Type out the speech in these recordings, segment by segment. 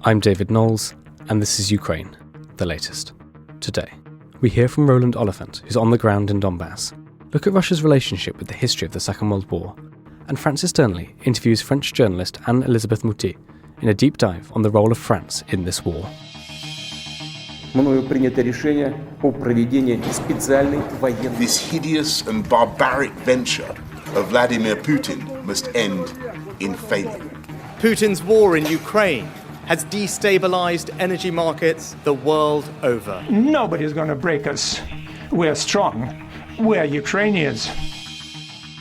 I'm David Knowles, and this is Ukraine, the latest. Today, we hear from Roland Oliphant, who's on the ground in Donbas, look at Russia's relationship with the history of the Second World War, and Francis Dearnley interviews French journalist Anne-Elisabeth Moutet in a deep dive on the role of France in this war. This hideous and barbaric venture of Vladimir Putin must end in failure. Putin's war in Ukraine has destabilized energy markets the world over. Nobody's going to break us. We're strong. We're Ukrainians.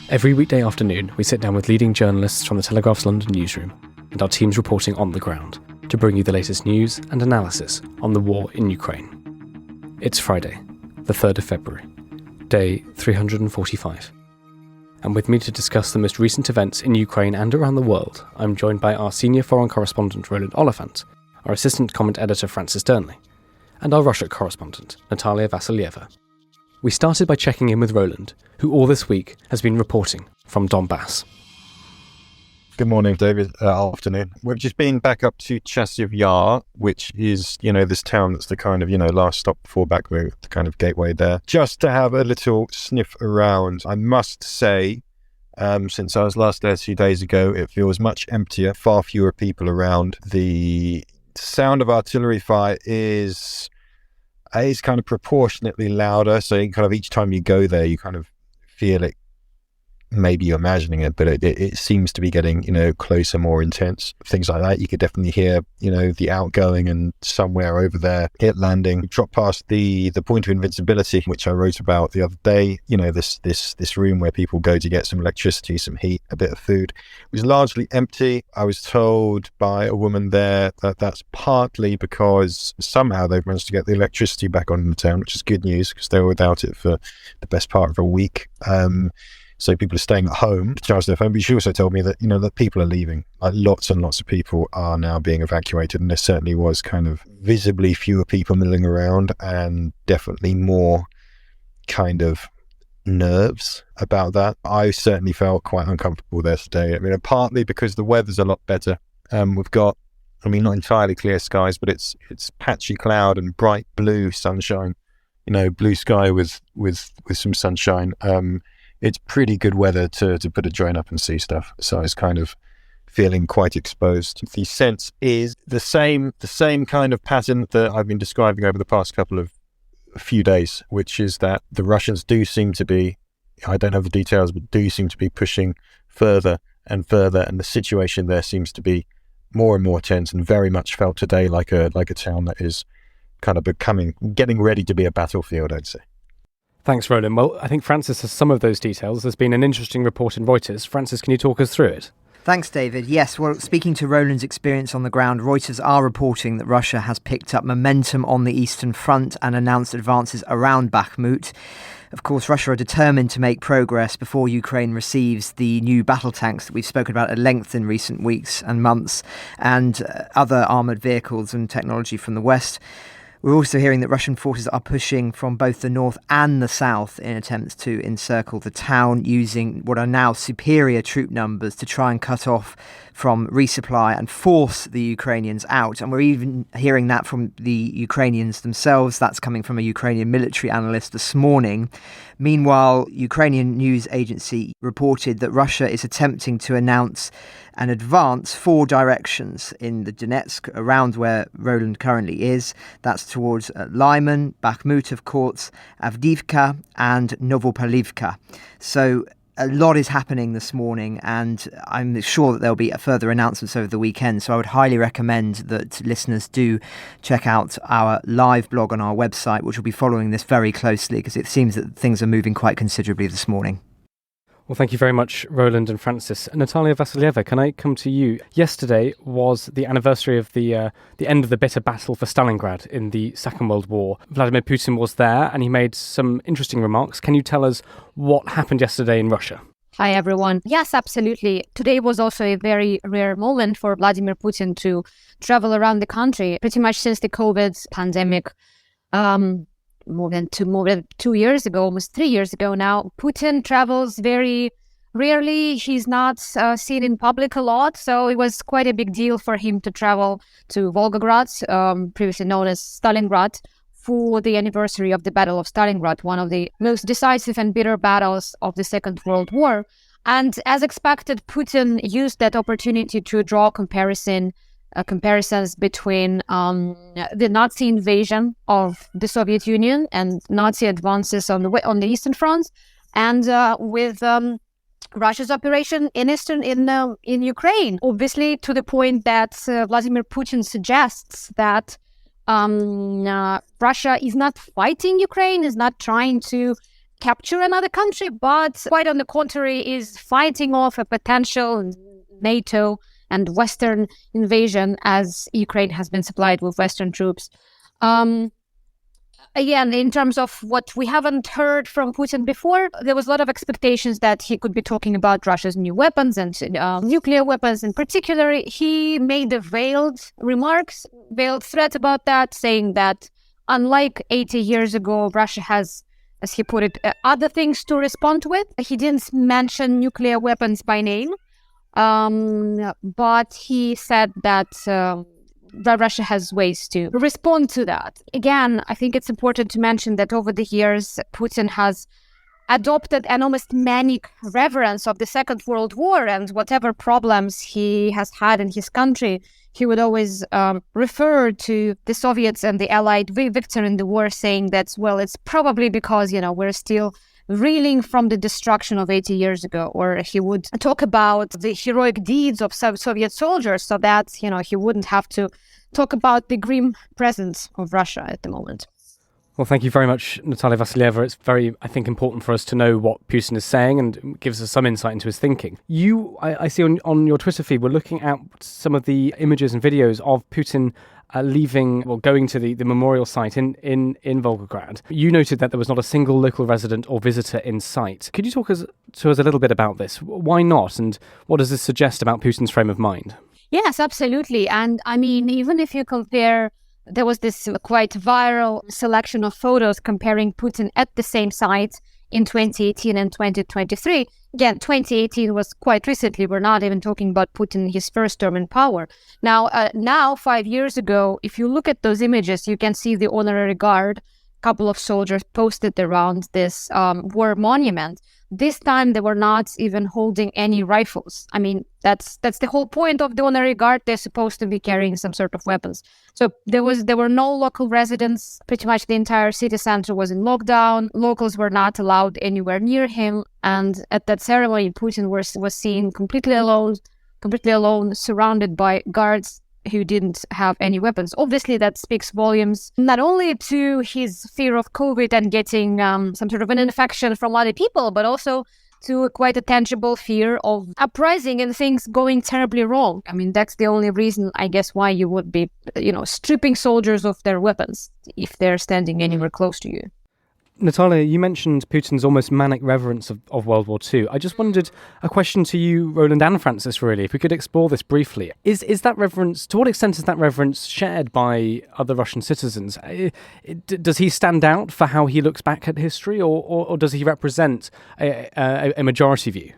Every weekday afternoon, we sit down with leading journalists from the Telegraph's London newsroom and our teams reporting on the ground to bring you the latest news and analysis on the war in Ukraine. It's Friday, the 3rd of February, day 345. And with me to discuss the most recent events in Ukraine and around the world, I'm joined by our senior foreign correspondent Roland Oliphant, our assistant comment editor Francis Dearnley, and our Russia correspondent Natalia Vasilyeva. We started by checking in with Roland, who all this week has been reporting from Donbas. Good morning, David. Afternoon. We've just been back up to Chasiv Yar, which is, this town that's the kind of, last stop before Bakhmut, the kind of gateway there, just to have a little sniff around. I must say, since I was last there 2 days ago, it feels much emptier, far fewer people around. The sound of artillery fire is kind of proportionately louder, so kind of each time you go there, you kind of feel it. Maybe you're imagining it, but it seems to be getting, closer, more intense. Things like that. You could definitely hear, the outgoing and somewhere over there, hit landing. We dropped past the point of invincibility, which I wrote about the other day. This room where people go to get some electricity, some heat, a bit of food. It was largely empty. I was told by a woman there that that's partly because somehow they've managed to get the electricity back on in the town, which is good news because they were without it for the best part of a week. So people are staying at home to charge their phone. But she also told me that, that people are leaving. Like lots and lots of people are now being evacuated. And there certainly was kind of visibly fewer people milling around and definitely more kind of nerves about that. I certainly felt quite uncomfortable there today. Partly because the weather's a lot better. We've got, not entirely clear skies, but it's patchy cloud and bright blue sunshine. Blue sky with some sunshine. It's pretty good weather to put a drone up and see stuff. So I was kind of feeling quite exposed. The sense is the same kind of pattern that I've been describing over the past few days, which is that the Russians do seem to be, I don't have the details, but do seem to be pushing further and further. And the situation there seems to be more and more tense and very much felt today like a town that is kind of getting ready to be a battlefield, I'd say. Thanks, Roland. Well, I think Francis has some of those details. There's been an interesting report in Reuters. Francis, can you talk us through it? Thanks, David. Yes, well, speaking to Roland's experience on the ground, Reuters are reporting that Russia has picked up momentum on the Eastern Front and announced advances around Bakhmut. Of course, Russia are determined to make progress before Ukraine receives the new battle tanks that we've spoken about at length in recent weeks and months, and other armoured vehicles and technology from the West. We're also hearing that Russian forces are pushing from both the north and the south in attempts to encircle the town, using what are now superior troop numbers to try and cut off from resupply and force the Ukrainians out. And we're even hearing that from the Ukrainians themselves. That's coming from a Ukrainian military analyst this morning. Meanwhile, Ukrainian news agency reported that Russia is attempting to announce an advance 4 directions in the Donetsk, around where Roland currently is. That's towards Lyman, Bakhmut, of course, Avdiivka and Novopavlivka. So a lot is happening this morning, and I'm sure that there'll be further announcements over the weekend. So I would highly recommend that listeners do check out our live blog on our website, which will be following this very closely, because it seems that things are moving quite considerably this morning. Well, thank you very much, Roland and Francis. Natalia Vasilyeva, can I come to you? Yesterday was the anniversary of the end of the bitter battle for Stalingrad in the Second World War. Vladimir Putin was there and he made some interesting remarks. Can you tell us what happened yesterday in Russia? Hi, everyone. Yes, absolutely. Today was also a very rare moment for Vladimir Putin to travel around the country. Pretty much since the COVID pandemic, more than 2 years ago, almost 3 years ago now, Putin travels very Rarely, he's not seen in public a lot, so it was quite a big deal for him to travel to Volgograd, previously known as Stalingrad, for the anniversary of the Battle of Stalingrad, one of the most decisive and bitter battles of the Second World War. And as expected, Putin used that opportunity to draw comparisons between the Nazi invasion of the Soviet Union and Nazi advances on the Eastern Front, and with Russia's operation in Ukraine. Obviously, to the point that Vladimir Putin suggests that Russia is not fighting Ukraine, is not trying to capture another country, but quite on the contrary, is fighting off a potential NATO and Western invasion, as Ukraine has been supplied with Western troops. Again, in terms of what we haven't heard from Putin before, there was a lot of expectations that he could be talking about Russia's new weapons and nuclear weapons in particular. He made a veiled threat about that, saying that unlike 80 years ago, Russia has, as he put it, other things to respond with. He didn't mention nuclear weapons by name, but he said that Russia has ways to respond to that. Again, I think it's important to mention that over the years, Putin has adopted an almost manic reverence of the Second World War, and whatever problems he has had in his country, he would always refer to the Soviets and the Allied victory in the war, saying that, well, it's probably because, we're still reeling from the destruction of 80 years ago. Or he would talk about the heroic deeds of Soviet soldiers so that, he wouldn't have to talk about the grim presence of Russia at the moment. Well, thank you very much, Natalia Vasilyeva. It's very, I think, important for us to know what Putin is saying and gives us some insight into his thinking. I see on your Twitter feed, we're looking at some of the images and videos of Putin going to the memorial site in Volgograd. You noted that there was not a single local resident or visitor in sight. Could you talk to us a little bit about this? Why not? And what does this suggest about Putin's frame of mind? Yes, absolutely. And I mean, even if you compare, there was this quite viral selection of photos comparing Putin at the same site in 2018 and 2023. Again, 2018 was quite recently. We're not even talking about Putin, his first term in power. Now, 5 years ago, if you look at those images, you can see the honorary guard, a couple of soldiers posted around this war monument. This time, they were not even holding any rifles. I mean, that's the whole point of the honorary guard. They're supposed to be carrying some sort of weapons. So there were no local residents. Pretty much the entire city center was in lockdown. Locals were not allowed anywhere near him. And at that ceremony, Putin was seen completely alone, surrounded by guards who didn't have any weapons. Obviously, that speaks volumes, not only to his fear of COVID and getting some sort of an infection from other people, but also to quite a tangible fear of uprising and things going terribly wrong. I mean, that's the only reason, I guess, why you would be, stripping soldiers of their weapons if they're standing anywhere close to you. Natalia, you mentioned Putin's almost manic reverence of World War II. I just wondered, a question to you, Roland and Francis, really, if we could explore this briefly. Is that reverence, to what extent is that reverence shared by other Russian citizens? Does he stand out for how he looks back at history, or does he represent a majority view?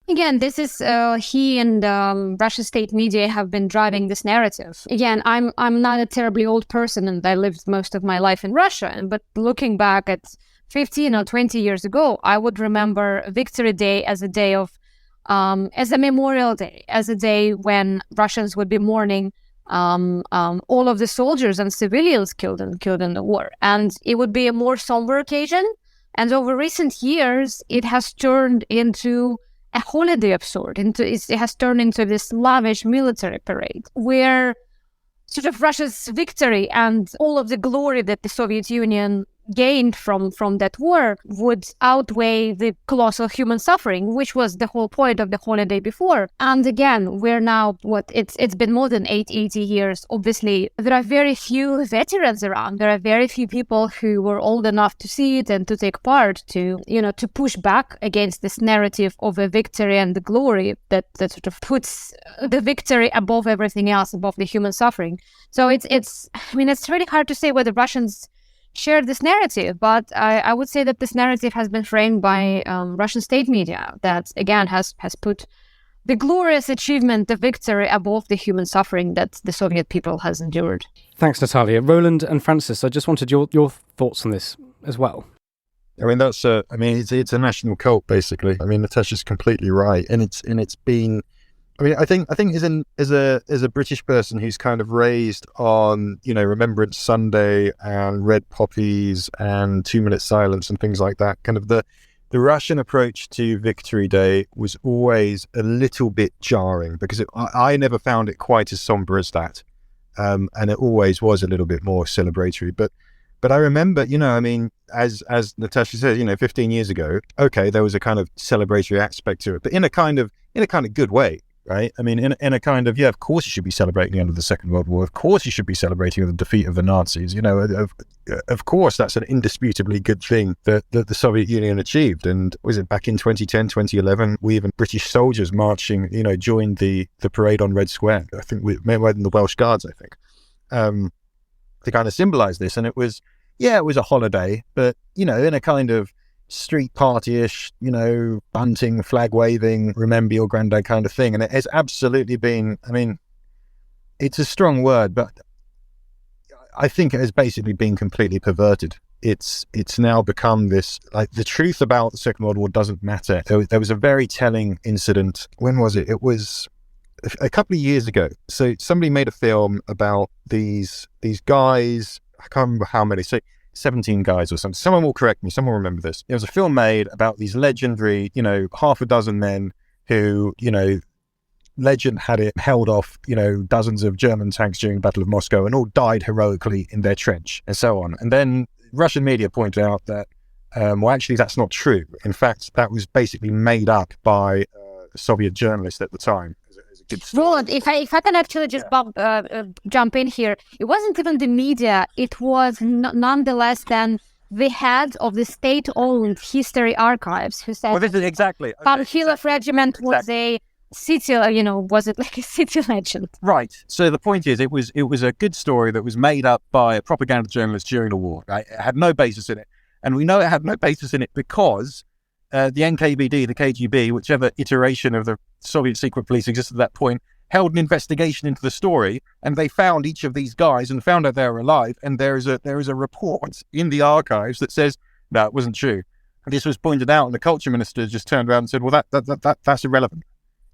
Again, this is he and Russian state media have been driving this narrative. Again, I'm not a terribly old person, and I lived most of my life in Russia. But looking back at 15 or 20 years ago, I would remember Victory Day as a day of, as a memorial day, as a day when Russians would be mourning all of the soldiers and civilians killed in the war, and it would be a more somber occasion. And over recent years, it has turned into a holiday of sort. It has turned into this lavish military parade where sort of Russia's victory and all of the glory that the Soviet Union gained from that war would outweigh the colossal human suffering, which was the whole point of the holiday before. And again, we're now, it's been more than 80 years. Obviously, there are very few veterans around. There are very few people who were old enough to see it and to take part, to push back against this narrative of a victory and the glory that sort of puts the victory above everything else, above the human suffering. So it's really hard to say whether Russians share this narrative, but I would say that this narrative has been framed by Russian state media that, again, has put the glorious achievement, the victory, above the human suffering that the Soviet people has endured. Thanks, Natalia. Roland and Francis, I just wanted your thoughts on this as well. I mean, it's a national cult, basically. I mean, Natasha's completely right, and it's been. I mean, I think as a British person who's kind of raised on, Remembrance Sunday and red poppies and 2-minute silence and things like that, kind of the Russian approach to Victory Day was always a little bit jarring because I never found it quite as somber as that, and it always was a little bit more celebratory. But I remember, as Natasha said, 15 years ago, okay, there was a kind of celebratory aspect to it, but in a kind of good way. Right? I mean, in a kind of, of course you should be celebrating the end of the Second World War. Of course you should be celebrating the defeat of the Nazis. Of course that's an indisputably good thing that the Soviet Union achieved. And was it back in 2010, 2011, we even British soldiers marching, joined the parade on Red Square. I think we may have been the Welsh Guards, I think, to kind of symbolize this. And it was a holiday, but, in a kind of street party-ish, bunting, flag waving, remember your granddad kind of thing. And it has absolutely been, I mean, it's a strong word, but I think it has basically been completely perverted. It's now become this, like, the truth about the Second World War doesn't matter. There was a very telling incident. When was it? It was a couple of years ago. So somebody made a film about these guys, I can't remember how many, so 17 guys or something. Someone will correct me. Someone will remember this. There was a film made about these legendary, half a dozen men who, legend had it, held off, dozens of German tanks during the Battle of Moscow and all died heroically in their trench and so on. And then Russian media pointed out that, actually that's not true. In fact, that was basically made up by Soviet journalists at the time. Roland, if I can actually just jump in here, it wasn't even the media. It was nonetheless then the head of the state-owned history archives who said, well, this is exactly. Pamphilov Regiment was a city, was it like a city legend? Right. So the point is, it was a good story that was made up by a propaganda journalist during the war. Right? It had no basis in it. And we know it had no basis in it because the NKVD, the KGB, whichever iteration of the Soviet secret police existed at that point, held an investigation into the story, and they found each of these guys and found out they were alive. And there is a report in the archives that says no, it wasn't true. And this was pointed out, and the culture minister just turned around and said, "Well, that's irrelevant.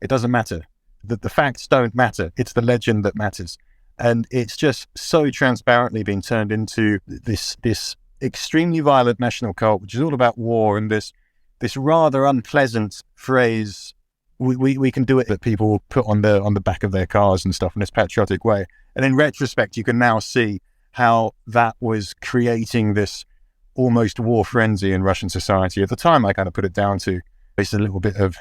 It doesn't matter. The facts don't matter. It's the legend that matters." And it's just so transparently being turned into this extremely violent national cult, which is all about war, and this rather unpleasant phrase, we can do it, that people put on the back of their cars and stuff in this patriotic way. And in retrospect, you can now see how that was creating this almost war frenzy in Russian society. At the time, I kind of put it down to it's a little bit of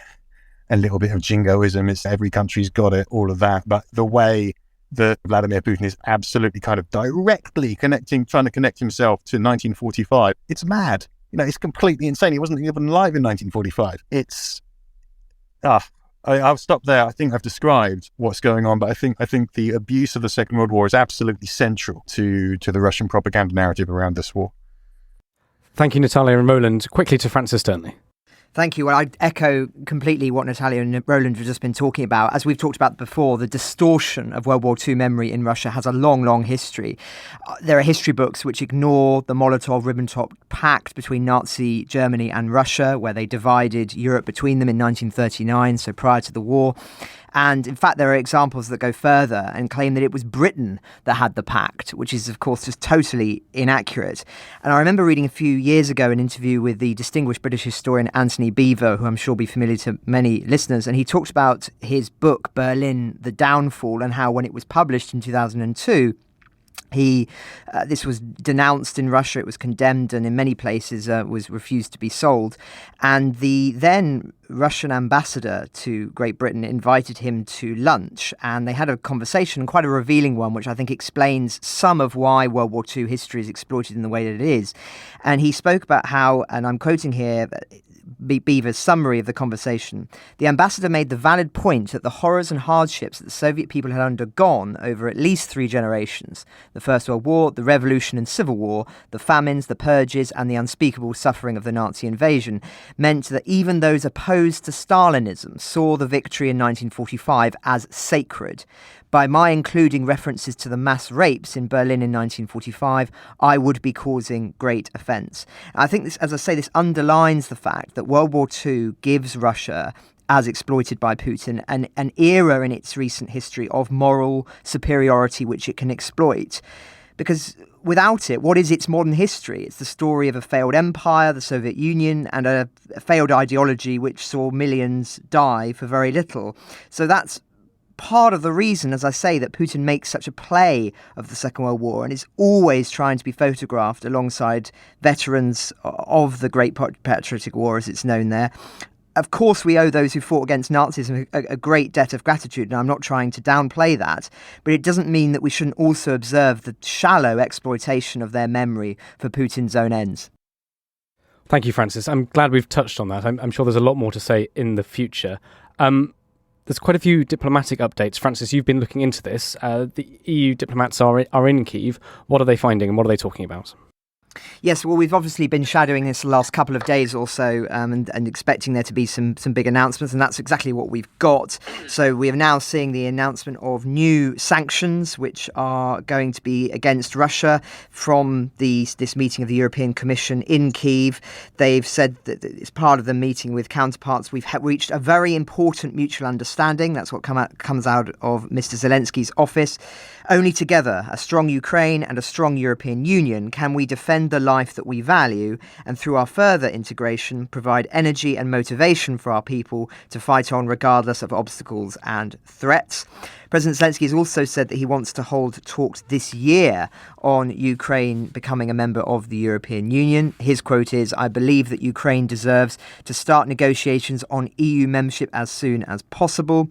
jingoism. It's every country's got it, all of that. But the way that Vladimir Putin is absolutely kind of directly trying to connect himself to 1945, it's mad. It's completely insane. He wasn't even alive in 1945. I'll stop there. I think I've described what's going on, but I think the abuse of the Second World War is absolutely central to the Russian propaganda narrative around this war. Thank you, Natalia and Roland. Quickly to Francis Dearnley. Thank you. Well, I echo completely what Natalia and Roland have just been talking about. As we've talked about before, the distortion of World War II memory in Russia has a long, long history. There are history books which ignore the Molotov-Ribbentrop Pact between Nazi Germany and Russia, where they divided Europe between them in 1939, so prior to the war. And in fact, there are examples that go further and claim that it was Britain that had the pact, which is, of course, just totally inaccurate. And I remember reading a few years ago an interview with the distinguished British historian Anthony Beevor, who I'm sure will be familiar to many listeners. And he talked about his book, Berlin, The Downfall, and how when it was published in 2002, this was denounced in Russia, it was condemned, and in many places was refused to be sold. And the then Russian ambassador to Great Britain invited him to lunch, and they had a conversation, quite a revealing one, which I think explains some of why World War II history is exploited in the way that it is. And he spoke about how, and I'm quoting here, Beaver's summary of the conversation, the ambassador made the valid point that the horrors and hardships that the Soviet people had undergone over at least 3 generations, the First World War, the Revolution and Civil War, the famines, the purges, and the unspeakable suffering of the Nazi invasion, meant that even those opposed to Stalinism saw the victory in 1945 as sacred. By my including references to the mass rapes in Berlin in 1945, I would be causing great offence. I think this, as I say, this underlines the fact that World War II gives Russia, as exploited by Putin, an era in its recent history of moral superiority which it can exploit. Because without it, what is its modern history? It's the story of a failed empire, the Soviet Union, and a failed ideology which saw millions die for very little. So that's part of the reason, as I say, that Putin makes such a play of the Second World War and is always trying to be photographed alongside veterans of the Great Patriotic War, as it's known there. Of course, we owe those who fought against Nazism a great debt of gratitude, and I'm not trying to downplay that, but it doesn't mean that we shouldn't also observe the shallow exploitation of their memory for Putin's own ends. Thank you, Francis. I'm glad we've touched on that. I'm sure there's a lot more to say in the future. There's quite a few diplomatic updates. Francis, you've been looking into this. The EU diplomats are in Kyiv. What are they finding and what are they talking about? Yes, well, we've obviously been shadowing this the last couple of days or so and expecting there to be some big announcements, and that's exactly what we've got. So we are now seeing the announcement of new sanctions, which are going to be against Russia from this meeting of the European Commission in Kyiv. They've said that as part of the meeting with counterparts, we've reached a very important mutual understanding. That's what comes out of Mr. Zelensky's office. Only together, a strong Ukraine and a strong European Union, can we defend the life that we value and through our further integration provide energy and motivation for our people to fight on regardless of obstacles and threats. President Zelensky has also said that he wants to hold talks this year on Ukraine becoming a member of the European Union. His quote is, "I believe that Ukraine deserves to start negotiations on EU membership as soon as possible."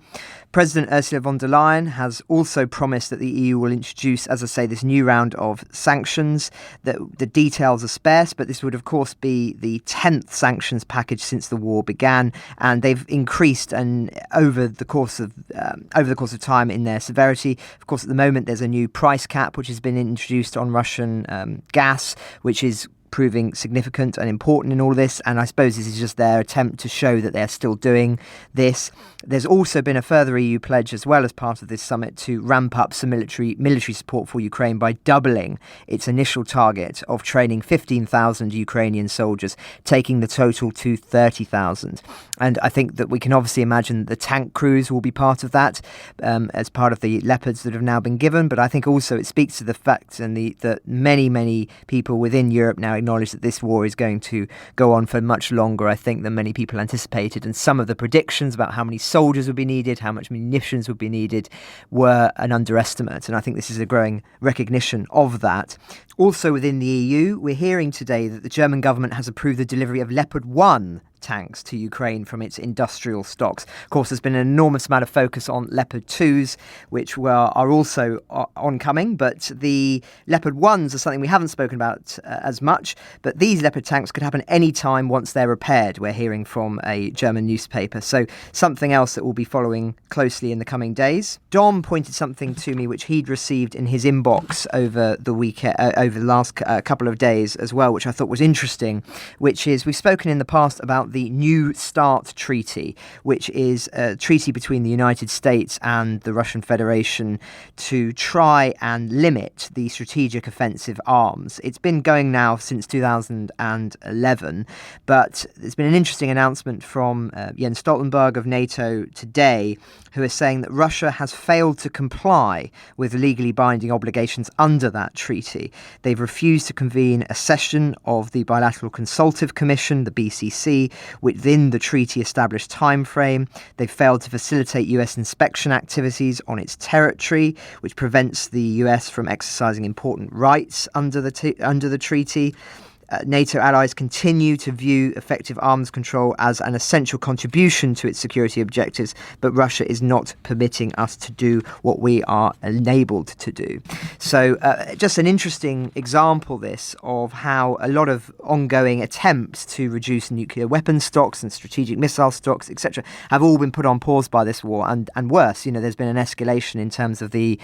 President Ursula von der Leyen has also promised that the EU will introduce, as I say, this new round of sanctions. The details are sparse, but this would, of course, be the 10th sanctions package since the war began, and they've increased over the course of time in their severity. Of course, at the moment, there's a new price cap which has been introduced on Russian gas, which is proving significant and important in all of this, and I suppose this is just their attempt to show that they're still doing this. There's also been a further EU pledge as well as part of this summit to ramp up some military support for Ukraine by doubling its initial target of training 15,000 Ukrainian soldiers, taking the total to 30,000. And I think that we can obviously imagine that the tank crews will be part of that as part of the Leopards that have now been given, but I think also it speaks to the fact that many people within Europe now acknowledge that this war is going to go on for much longer, I think, than many people anticipated. And some of the predictions about how many soldiers would be needed, how much munitions would be needed, were an underestimate. And I think this is a growing recognition of that. Also within the EU, we're hearing today that the German government has approved the delivery of Leopard 1 tanks to Ukraine from its industrial stocks. Of course, there's been an enormous amount of focus on Leopard 2s, which are also oncoming, but the Leopard 1s are something we haven't spoken about as much, but these Leopard tanks could happen any time once they're repaired, we're hearing from a German newspaper. So something else that we'll be following closely in the coming days. Dom pointed something to me which he'd received in his inbox over the weekend, over the last couple of days as well, which I thought was interesting, which is we've spoken in the past about the New START Treaty, which is a treaty between the United States and the Russian Federation to try and limit the strategic offensive arms. It's been going now since 2011, but there's been an interesting announcement from Jens Stoltenberg of NATO today, who is saying that Russia has failed to comply with legally binding obligations under that treaty. They've refused to convene a session of the Bilateral Consultative Commission, the BCC, within the treaty established time frame. They've failed to facilitate US inspection activities on its territory, which prevents the US from exercising important rights under the treaty. NATO allies continue to view effective arms control as an essential contribution to its security objectives, but Russia is not permitting us to do what we are enabled to do. So just an interesting example, this, of how a lot of ongoing attempts to reduce nuclear weapons stocks and strategic missile stocks, etc., have all been put on pause by this war. And worse, there's been an escalation in terms of the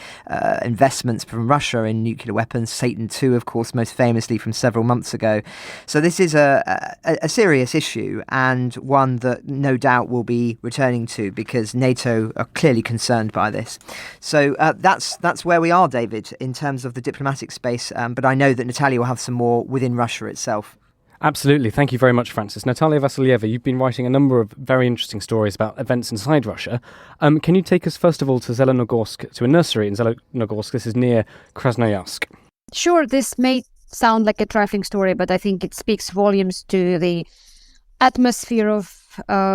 investments from Russia in nuclear weapons, Satan II, of course, most famously from several months ago. So this is a serious issue, and one that no doubt will be returning to, because NATO are clearly concerned by this. So that's where we are, David, in terms of the diplomatic space. But I know that Natalia will have some more within Russia itself. Absolutely. Thank you very much, Francis. Natalia Vassilieva, you've been writing a number of very interesting stories about events inside Russia. Can you take us, first of all, to Zelenogorsk, to a nursery in Zelenogorsk? This is near Krasnoyarsk. Sure, this may sound like a trifling story, but I think it speaks volumes to the atmosphere of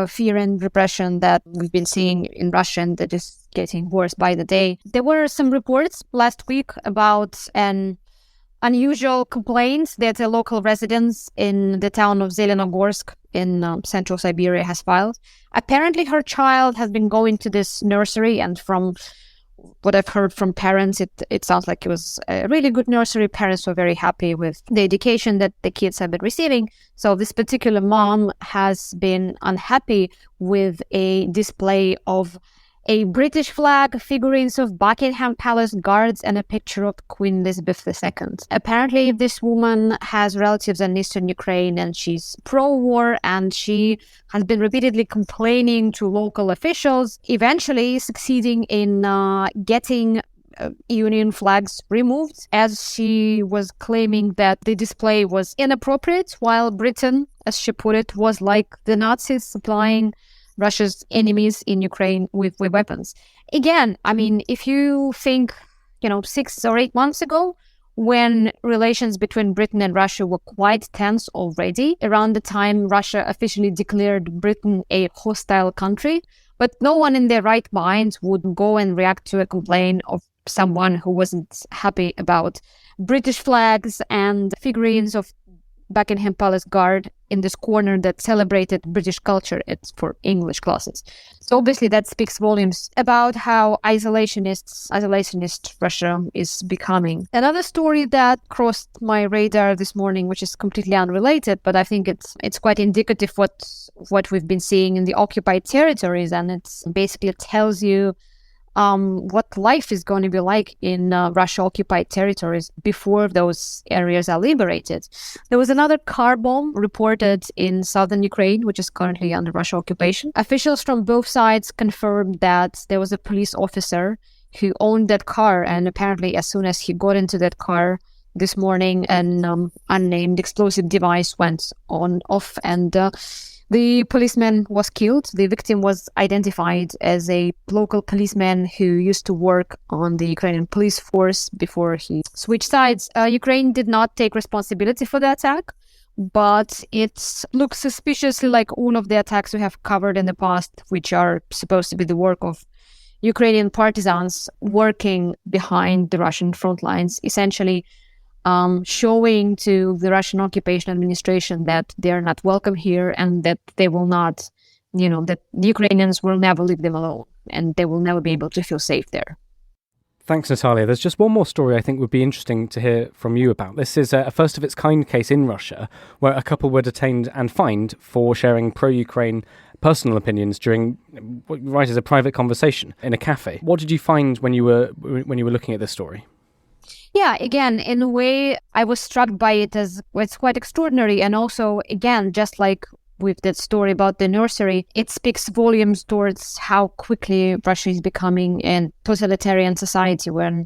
fear and repression that we've been seeing in Russia, and that is getting worse by the day. There were some reports last week about an unusual complaint that a local resident in the town of Zelenogorsk in central Siberia has filed. Apparently, her child has been going to this nursery, and from what I've heard from parents, it sounds like it was a really good nursery. Parents were very happy with the education that the kids have been receiving. So this particular mom has been unhappy with a display of a British flag, figurines of Buckingham Palace guards, and a picture of Queen Elizabeth II. Apparently, this woman has relatives in eastern Ukraine, and she's pro-war, and she has been repeatedly complaining to local officials, eventually succeeding in getting Union flags removed, as she was claiming that the display was inappropriate, while Britain, as she put it, was like the Nazis supplying Russia's enemies in Ukraine with weapons. Again, I mean, if you think, 6 or 8 months ago, when relations between Britain and Russia were quite tense already, around the time Russia officially declared Britain a hostile country, but no one in their right mind would go and react to a complaint of someone who wasn't happy about British flags and figurines of Buckingham Palace guard in this corner that celebrated British culture. It's for English classes. So obviously that speaks volumes about how isolationist Russia is becoming. Another story that crossed my radar this morning, which is completely unrelated, but I think it's quite indicative what we've been seeing in the occupied territories, and it's basically tells you what life is going to be like in Russia-occupied territories before those areas are liberated. There was another car bomb reported in southern Ukraine, which is currently under Russian occupation. Officials from both sides confirmed that there was a police officer who owned that car, and apparently as soon as he got into that car this morning, an unnamed explosive device went off, and the policeman was killed. The victim was identified as a local policeman who used to work on the Ukrainian police force before he switched sides. Ukraine did not take responsibility for the attack, but it looks suspiciously like all of the attacks we have covered in the past, which are supposed to be the work of Ukrainian partisans working behind the Russian front lines, essentially showing to the Russian occupation administration that they're not welcome here, and that they will not, that the Ukrainians will never leave them alone, and they will never be able to feel safe there. Thanks, Natalia. There's just one more story I think would be interesting to hear from you about. This is a first-of-its-kind case in Russia where a couple were detained and fined for sharing pro-Ukraine personal opinions during what you write as a private conversation in a cafe. What did you find when you were looking at this story? Yeah, again, in a way, I was struck by it as it's quite extraordinary. And also, again, just like with that story about the nursery, it speaks volumes towards how quickly Russia is becoming a totalitarian society when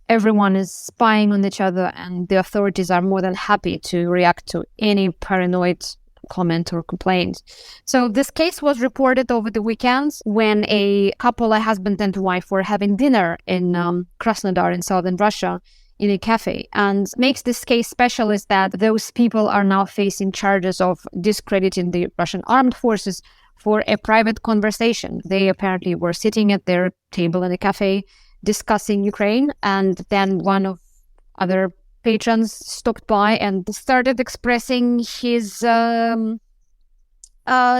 everyone is spying on each other, and the authorities are more than happy to react to any paranoid comment or complaint. So this case was reported over the weekends when a couple, a husband and wife, were having dinner in Krasnodar in southern Russia in a cafe. And makes this case special is that those people are now facing charges of discrediting the Russian armed forces for a private conversation. They apparently were sitting at their table in a cafe discussing Ukraine, and then one of other patrons stopped by and started expressing his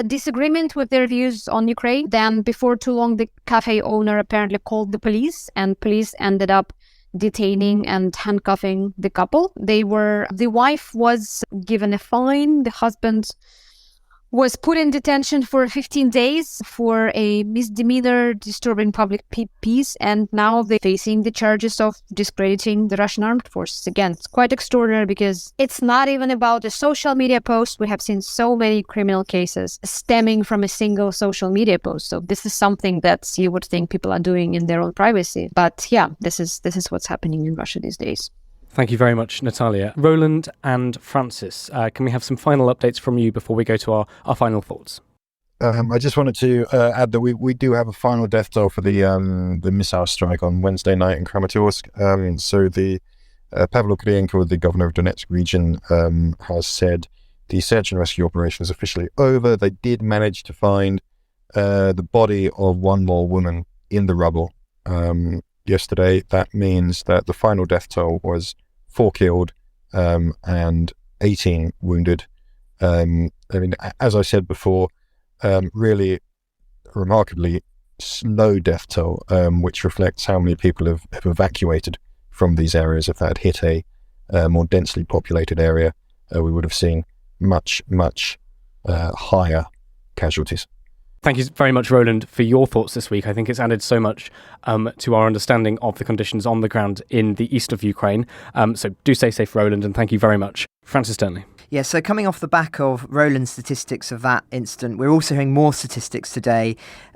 disagreement with their views on Ukraine. Then before too long, the cafe owner apparently called the police, and police ended up detaining and handcuffing the couple. The wife was given a fine. The husband was put in detention for 15 days for a misdemeanor disturbing public peace, and now they're facing the charges of discrediting the Russian armed forces. Again, it's quite extraordinary because it's not even about a social media post. We have seen so many criminal cases stemming from a single social media post. So this is something that you would think people are doing in their own privacy. But yeah, this is what's happening in Russia these days. Thank you very much, Natalia. Roland and Francis, can we have some final updates from you before we go to our final thoughts? I just wanted to add that we do have a final death toll for the missile strike on Wednesday night in Kramatorsk. So the Pavel Ukrainko, the governor of Donetsk region, has said the search and rescue operation is officially over. They did manage to find the body of one more woman in the rubble yesterday. That means that the final death toll was 4 killed and 18 wounded. I mean, as I said before, really remarkably slow death toll, which reflects how many people have evacuated from these areas. If that had hit a more densely populated area, we would have seen much higher casualties. Thank you very much, Roland, for your thoughts this week. I think it's added so much to our understanding of the conditions on the ground in the east of Ukraine. So do stay safe, Roland, and thank you very much. Francis Dearnley. Yeah, so coming off the back of Roland's statistics of that incident, we're also hearing more statistics today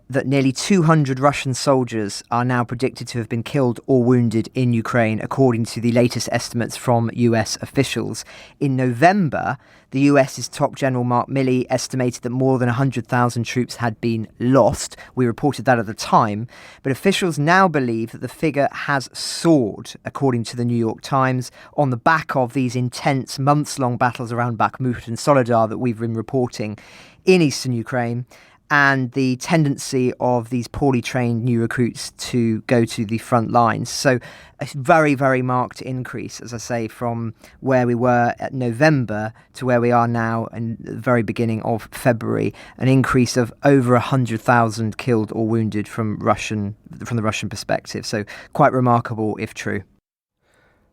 that nearly 200 Russian soldiers are now predicted to have been killed or wounded in Ukraine, according to the latest estimates from US officials. In November, the US's top general Mark Milley estimated that more than 100,000 troops had been lost. We reported that at the time, but officials now believe that the figure has soared, according to the New York Times, on the back of these intense months-long battles around Bakhmut and Soledar that we've been reporting in eastern Ukraine, and the tendency of these poorly trained new recruits to go to the front lines. So a very, very marked increase, as I say, from where we were at November to where we are now in the very beginning of February, an increase of over 100,000 killed or wounded from the Russian perspective. So quite remarkable, if true.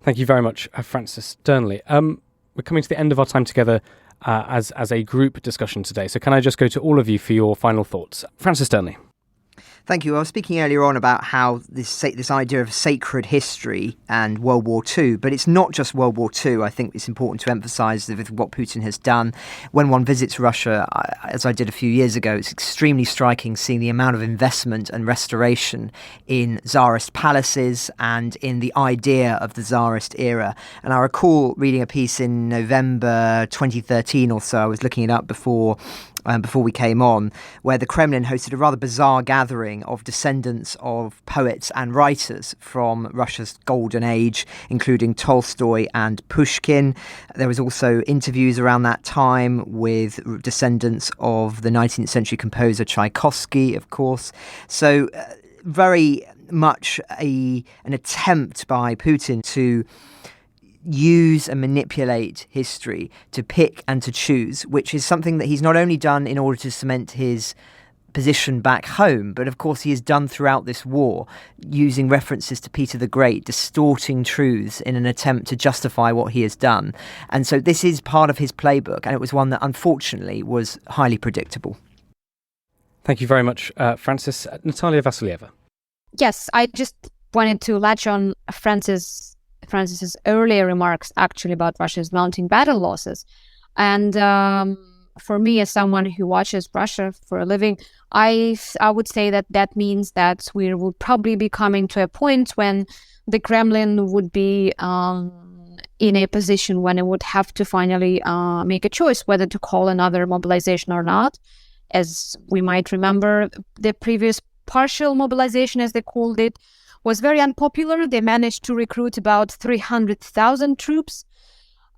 Thank you very much, Francis Dearnley. We're coming to the end of our time together as a group discussion today. So can I just go to all of you for your final thoughts? Francis Dearnley. Thank you. I was speaking earlier on about how this idea of sacred history and World War II, but it's not just World War II. I think it's important to emphasise with what Putin has done. When one visits Russia, as I did a few years ago, it's extremely striking seeing the amount of investment and restoration in Tsarist palaces and in the idea of the Tsarist era. And I recall reading a piece in November 2013 or so, I was looking it up before we came on, where the Kremlin hosted a rather bizarre gathering of descendants of poets and writers from Russia's golden age, including Tolstoy and Pushkin. There was also interviews around that time with descendants of the 19th century composer Tchaikovsky, of course. So very much an attempt by Putin to use and manipulate history, to pick and to choose, which is something that he's not only done in order to cement his position back home, but of course he has done throughout this war, using references to Peter the Great, distorting truths in an attempt to justify what he has done. And so this is part of his playbook, and it was one that unfortunately was highly predictable. Thank you very much, Francis. Natalia Vassilieva. Yes, I just wanted to latch on Francis's earlier remarks actually about Russia's mounting battle losses. And for me, as someone who watches Russia for a living, I would say that means that we would probably be coming to a point when the Kremlin would be in a position when it would have to finally make a choice whether to call another mobilization or not. As we might remember, the previous partial mobilization, as they called it, was very unpopular. They managed to recruit about 300,000 troops.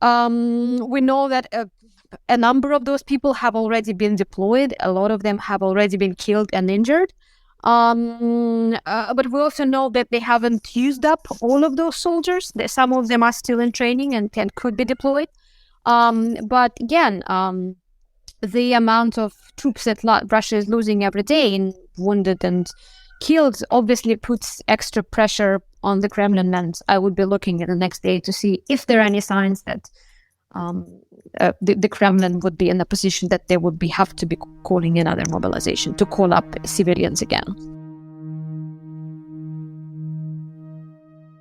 We know that a number of those people have already been deployed. A lot of them have already been killed and injured. But we also know that they haven't used up all of those soldiers. Some of them are still in training and could be deployed. But again, the amount of troops that Russia is losing every day in wounded and killed obviously puts extra pressure on the Kremlin, and I would be looking at the next day to see if there are any signs that the Kremlin would be in a position that they would have to be calling another mobilization to call up civilians again.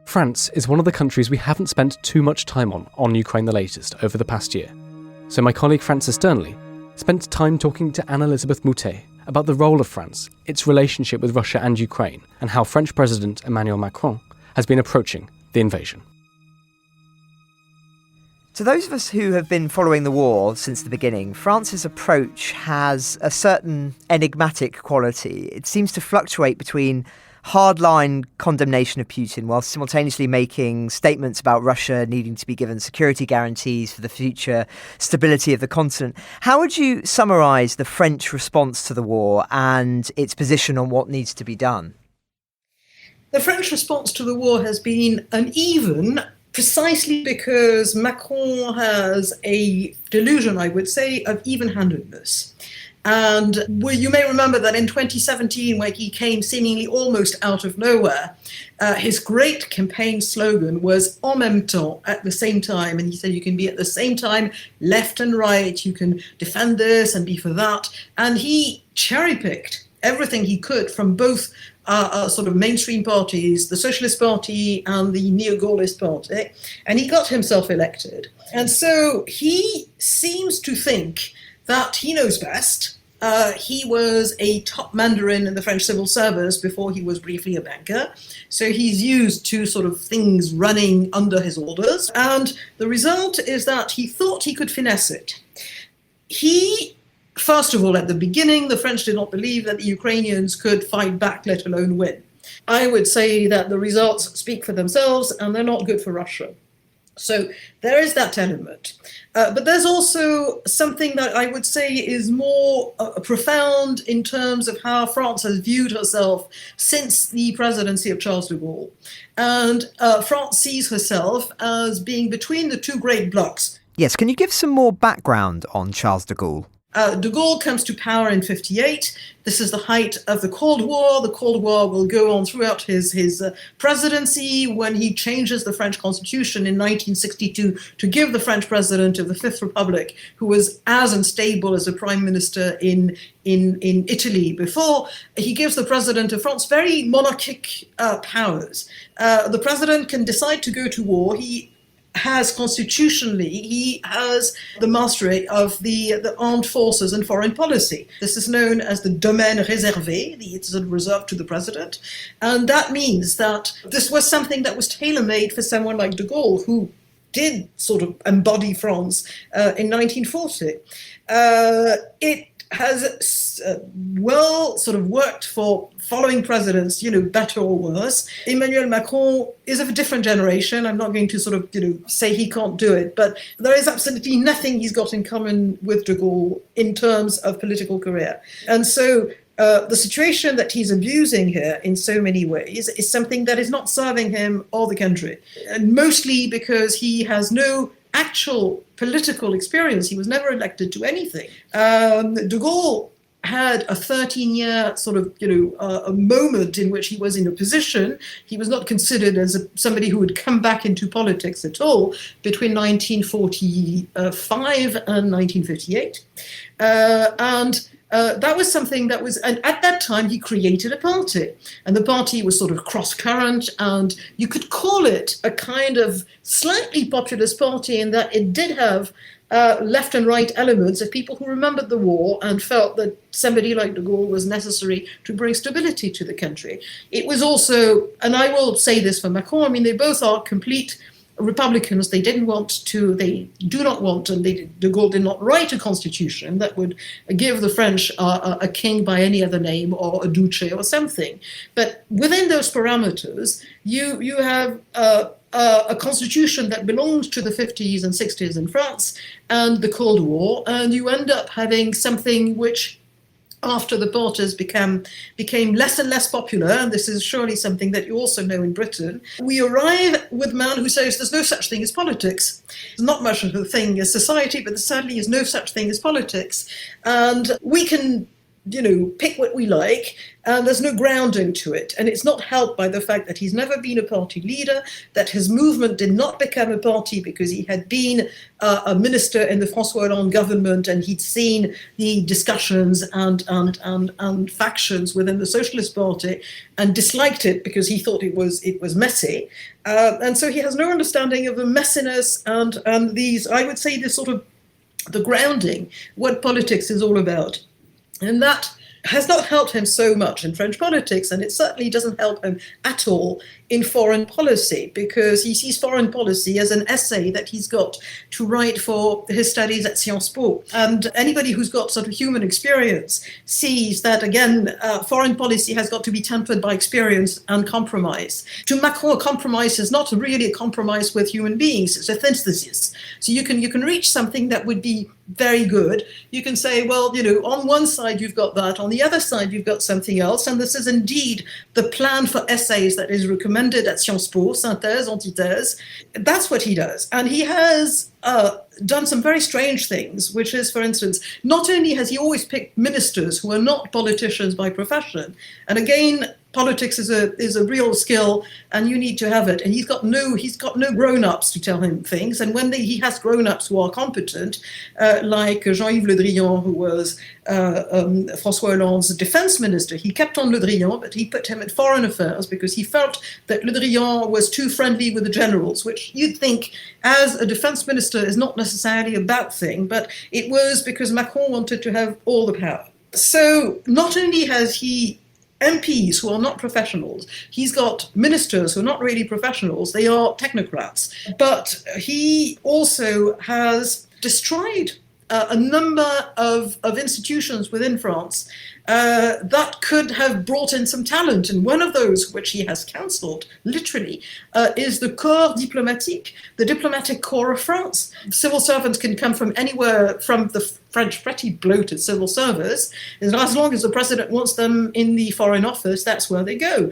France is one of the countries we haven't spent too much time on Ukraine the latest over the past year. So my colleague Francis Dearnley spent time talking to Anne-Elisabeth Moutet about the role of France, its relationship with Russia and Ukraine, and how French President Emmanuel Macron has been approaching the invasion. To those of us who have been following the war since the beginning, France's approach has a certain enigmatic quality. It seems to fluctuate between hardline condemnation of Putin while simultaneously making statements about Russia needing to be given security guarantees for the future stability of the continent. How would you summarise the French response to the war and its position on what needs to be done? The French response to the war has been uneven, precisely because Macron has a delusion, I would say, of even-handedness. And you may remember that in 2017, when he came seemingly almost out of nowhere, his great campaign slogan was "en même temps," at the same time. And he said you can be at the same time left and right, you can defend this and be for that. And he cherry-picked everything he could from both sort of mainstream parties, the Socialist Party and the Neo-Gaullist Party, and he got himself elected. And so he seems to think that he knows best. He was a top Mandarin in the French civil service before he was briefly a banker. So he's used to sort of things running under his orders. And the result is that he thought he could finesse it. First of all, at the beginning, the French did not believe that the Ukrainians could fight back, let alone win. I would say that the results speak for themselves and they're not good for Russia. So there is that element. But there's also something that I would say is more profound in terms of how France has viewed herself since the presidency of Charles de Gaulle. And France sees herself as being between the two great blocs. Yes, can you give some more background on Charles de Gaulle? De Gaulle comes to power in 1958. This is the height of the Cold War. The Cold War will go on throughout his presidency, when he changes the French constitution in 1962 to give the French president of the Fifth Republic, who was as unstable as the prime minister in Italy before, he gives the president of France very monarchic powers. The president can decide to go to war. He has the mastery of the armed forces and foreign policy. This is known as the domaine réservé, it's reserved to the president. And that means that this was something that was tailor-made for someone like de Gaulle, who did sort of embody France in 1940. It has well sort of worked for following presidents, better or worse. Emmanuel Macron is of a different generation. I'm not going to sort of, say he can't do it, but there is absolutely nothing he's got in common with de Gaulle in terms of political career. And so the situation that he's abusing here in so many ways is something that is not serving him or the country, and mostly because he has no actual political experience. He was never elected to anything. De Gaulle had a 13-year sort of, a moment in which he was in opposition. He was not considered as somebody who would come back into politics at all between 1945 and 1958. That was something that was, and at that time he created a party, and the party was sort of cross-current, and you could call it a kind of slightly populist party in that it did have left and right elements of people who remembered the war and felt that somebody like de Gaulle was necessary to bring stability to the country. It was also, and I will say this for Macron, they both are complete Republicans. They do not want, and de Gaulle did not write a constitution that would give the French a king by any other name or a duce or something. But within those parameters, you have a constitution that belongs to the 50s and 60s in France and the Cold War, and you end up having something which after the parties became less and less popular, and this is surely something that you also know in Britain, we arrive with a man who says there's no such thing as politics. There's not much of a thing as society, but there certainly is no such thing as politics. And we can pick what we like, and there's no grounding to it. And it's not helped by the fact that he's never been a party leader, that his movement did not become a party because he had been a minister in the François Hollande government, and he'd seen the discussions and factions within the Socialist Party and disliked it because he thought it was messy. And so he has no understanding of the messiness and these, I would say, this sort of the grounding, what politics is all about. And that has not helped him so much in French politics, and it certainly doesn't help him at all in foreign policy, because he sees foreign policy as an essay that he's got to write for his studies at Sciences Po. And anybody who's got sort of human experience sees that, again, foreign policy has got to be tempered by experience and compromise. To Macron, compromise is not really a compromise with human beings, it's a synthesis. So you can reach something that would be very good. You can say, well, on one side you've got that, on the other side you've got something else, and this is indeed the plan for essays that is recommended at Sciences Po, synthèse, antithèse. That's what he does. And he has done some very strange things, which is, for instance, not only has he always picked ministers who are not politicians by profession, and again, politics is a real skill, and you need to have it. And he's got no grown-ups to tell him things. And when he has grown-ups who are competent, like Jean-Yves Le Drian, who was François Hollande's defense minister, he kept on Le Drian, but he put him in foreign affairs because he felt that Le Drian was too friendly with the generals, which you'd think, as a defense minister, is not necessarily a bad thing, but it was because Macron wanted to have all the power. So not only has he MPs who are not professionals, he's got ministers who are not really professionals, they are technocrats, but he also has destroyed a number of institutions within France that could have brought in some talent. And one of those, which he has cancelled, literally, is the corps diplomatique, the diplomatic corps of France. Civil servants can come from anywhere from the French pretty bloated civil service. As long as the president wants them in the Foreign Office, that's where they go.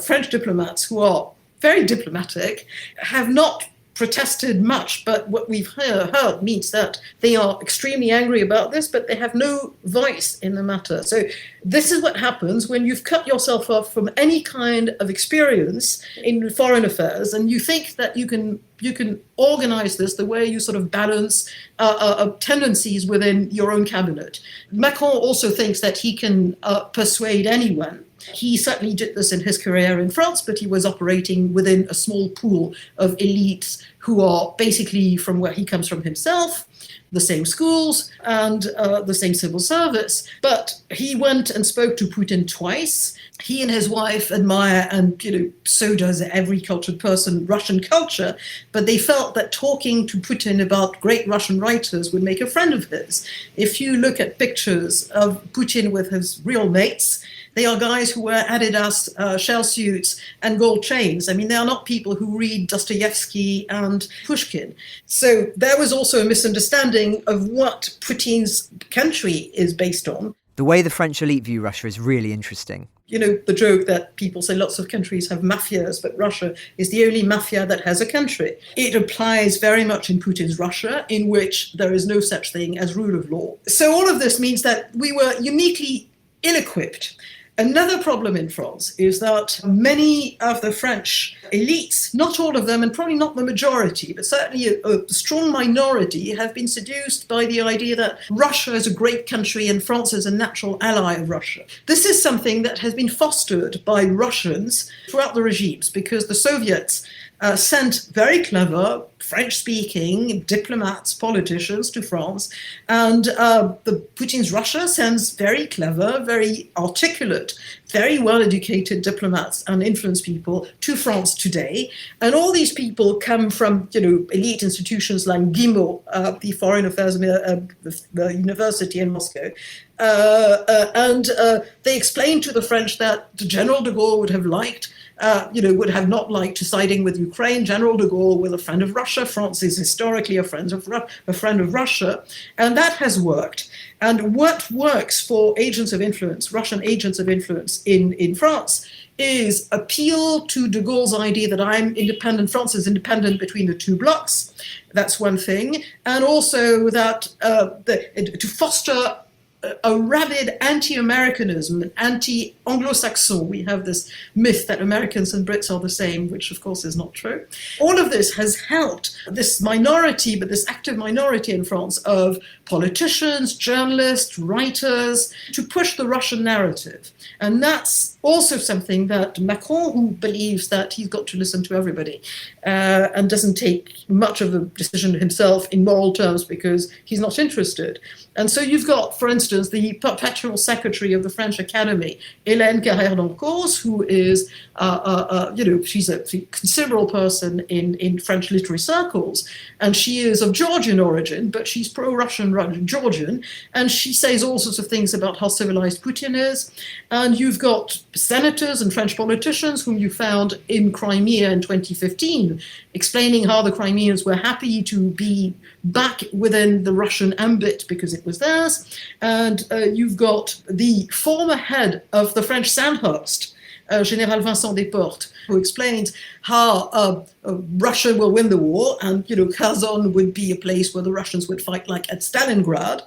French diplomats, who are very diplomatic, have not protested much, but what we've heard means that they are extremely angry about this, but they have no voice in the matter. So this is what happens when you've cut yourself off from any kind of experience in foreign affairs, and you think that you can organize this the way you sort of balance tendencies within your own cabinet. Macron also thinks that he can persuade anyone. He certainly did this in his career in France, but he was operating within a small pool of elites who are basically from where he comes from himself, the same schools and the same civil service. But he went and spoke to Putin twice. He and his wife admire, and so does every cultured person, Russian culture, but they felt that talking to Putin about great Russian writers would make a friend of his. If you look at pictures of Putin with his real mates, they are guys who wear Adidas shell suits and gold chains. I mean, they are not people who read Dostoevsky and Pushkin. So there was also a misunderstanding of what Putin's country is based on. The way the French elite view Russia is really interesting. The joke that people say lots of countries have mafias, but Russia is the only mafia that has a country. It applies very much in Putin's Russia, in which there is no such thing as rule of law. So all of this means that we were uniquely ill-equipped. Another problem in France is that many of the French elites, not all of them, and probably not the majority, but certainly a strong minority, have been seduced by the idea that Russia is a great country and France is a natural ally of Russia. This is something that has been fostered by Russians throughout the regimes, because the Soviets sent very clever French-speaking diplomats, politicians to France, and the Putin's Russia sends very clever, very articulate, very well-educated diplomats and influence people to France today. And all these people come from, elite institutions like Guillemot, the Foreign Affairs the University in Moscow. And they explained to the French that General de Gaulle would have liked would have not liked to siding with Ukraine. General de Gaulle was a friend of Russia. France is historically a friend of Russia. And that has worked. And what works for agents of influence, Russian agents of influence in France, is appeal to de Gaulle's idea that I'm independent, France is independent between the two blocs. That's one thing. And also that to foster a rabid anti-Americanism, anti-Anglo-Saxon. We have this myth that Americans and Brits are the same, which of course is not true. All of this has helped this minority, but this active minority in France of politicians, journalists, writers, to push the Russian narrative. And that's also something that Macron, who believes that he's got to listen to everybody and doesn't take much of a decision himself in moral terms because he's not interested. And so you've got, for instance, the perpetual secretary of the French Academy, Hélène Carrère-Dancourt, who is, she's a considerable person in French literary circles, and she is of Georgian origin, but she's pro-Russian Georgian, and she says all sorts of things about how civilized Putin is. And you've got senators and French politicians whom you found in Crimea in 2015, explaining how the Crimeans were happy to be back within the Russian ambit because it was theirs. And you've got the former head of the French Sandhurst, General Vincent Desportes, who explains how Russia will win the war, and Kherson would be a place where the Russians would fight like at Stalingrad